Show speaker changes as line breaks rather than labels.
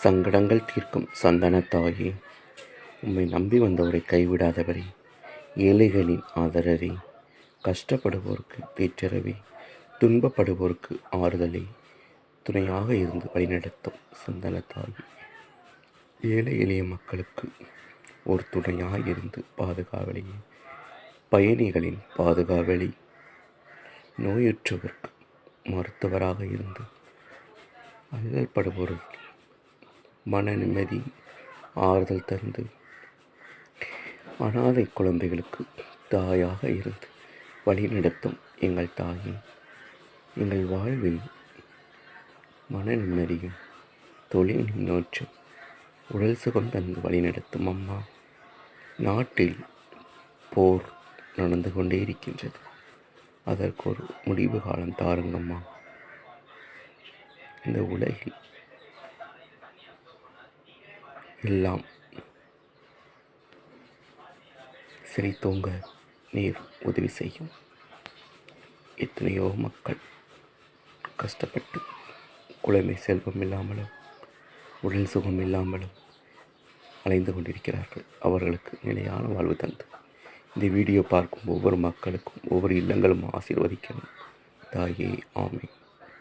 சங்கடங்கள் தீர்க்கும் சந்தன தாயே, உம்மை நம்பி வந்தவரை கைவிடாதவரே, ஏழைகளின் ஆதரவே, கஷ்டப்படுவோருக்கு தேற்றரவே, துன்பப்படுவோருக்கு ஆறுதலே, துணையாக இருந்து வழிநடத்தும் சந்தன தாயே, ஏழை எளிய மக்களுக்கு ஒரு துணையாக இருந்து பாதுகாவலையே, பயணிகளின் பாதுகாவலி, நோயுற்றவருக்கு மருத்துவராக இருந்து அல்லல்படுபவர்கள் மன நிம்மதி ஆறுதல் தந்து, அனாதை குழந்தைகளுக்கு தாயாக இருந்து வழிநடத்தும் எங்கள் தாயே, எங்கள் வாழ்வில் மன நிம்மதியும் தொழில் முன்னேற்றம் உடல் சுகம் தந்து வழிநடத்தும் அம்மா, நாட்டில் போர் நடந்து கொண்டே இருக்கின்றது. அதற்கு ஒரு முடிவு காலம் தாருங்கம்மா. இந்த உலகில் எல்லாம் செழித்தோங்க நீர் உதவி செய்யும். எத்தனையோ மக்கள் கஷ்டப்பட்டு குழந்தை செல்வம் இல்லாமலும் உடல் சுகம் இல்லாமலும் அலைந்து கொண்டிருக்கிறார்கள். அவர்களுக்கு நிலையான வாழ்வு தந்து இந்த வீடியோ பார்க்கும் ஒவ்வொரு மக்களுக்கும் ஒவ்வொரு இல்லங்களும் ஆசீர்வதிக்கணும் தாயே. ஆமென்.